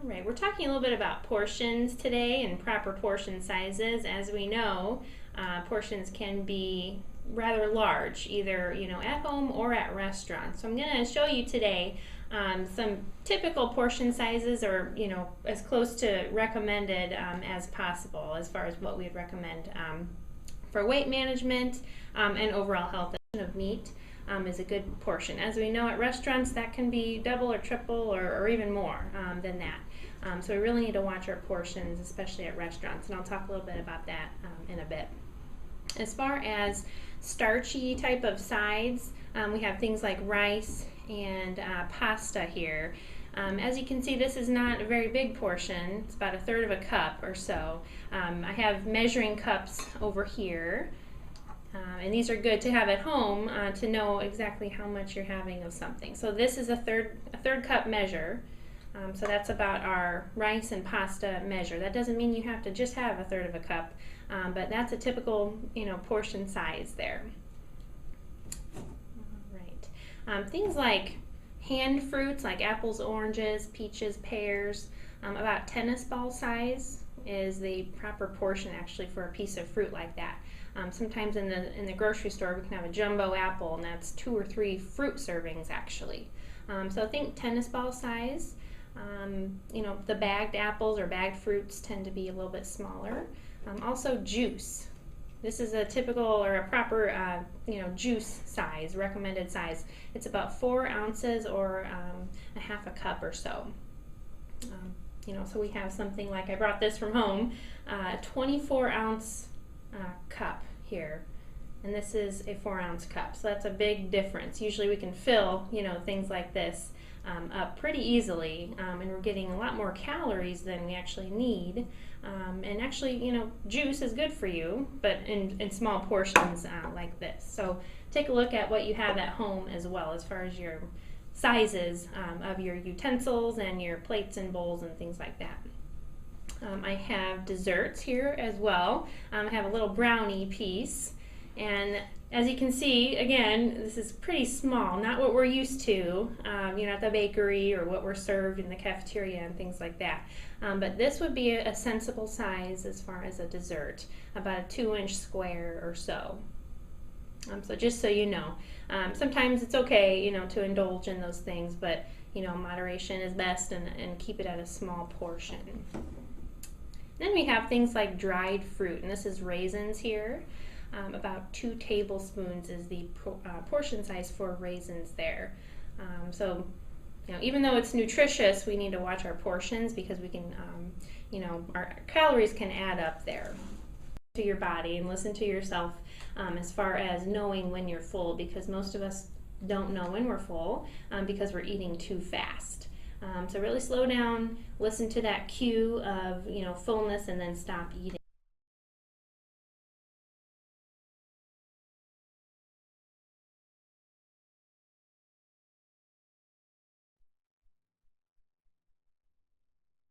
All right, we're talking a little bit about portions today and proper portion sizes. As we know, portions can be rather large, either at home or at restaurants. So I'm going to show you today some typical portion sizes, or as close to recommended as possible, as far as what we would recommend for weight management and overall health of meat. Is a good portion. As we know, at restaurants that can be double or triple or even more than that. So we really need to watch our portions, especially at restaurants, and I'll talk a little bit about that in a bit. As far as starchy type of sides, we have things like rice and pasta here. As you can see, this is not a very big portion. It's about 1/3 of a cup or so. I have measuring cups over here. And these are good to have at home to know exactly how much you're having of something. So this is a third cup measure. So that's about our rice and pasta measure. That doesn't mean you have to just have 1/3 of a cup, but that's a typical portion size there. All right. Things like hand fruits like apples, oranges, peaches, pears, about tennis ball size is the proper portion actually for a piece of fruit like that. Sometimes in the grocery store we can have a jumbo apple, and that's 2 or 3 fruit servings actually. So think tennis ball size. The bagged apples or bagged fruits tend to be a little bit smaller. Also juice. This is a typical or a proper juice size, recommended size. It's about 4 ounces or a 1/2 a cup or so. So we have something like, I brought this from home, 24-ounce cup here, and this is a 4-ounce cup, so that's a big difference. Usually we can fill things like this up pretty easily, and we're getting a lot more calories than we actually need, and actually juice is good for you, but in small portions like this. So take a look at what you have at home as well, as far as your sizes of your utensils and your plates and bowls and things like that. I have desserts here as well. I have a little brownie piece, and as you can see, again, this is pretty small, not what we're used to at the bakery or what we're served in the cafeteria and things like that. But this would be a sensible size as far as a dessert, about a 2-inch square or so. So just so you know, sometimes it's okay to indulge in those things, but moderation is best, and keep it at a small portion. Then we have things like dried fruit, and this is raisins here. About 2 tablespoons is the portion size for raisins there. So even though it's nutritious, we need to watch our portions, because we can, our calories can add up there to your body, and listen to yourself as far as knowing when you're full, because most of us don't know when we're full because we're eating too fast. So really slow down, listen to that cue of fullness, and then stop eating.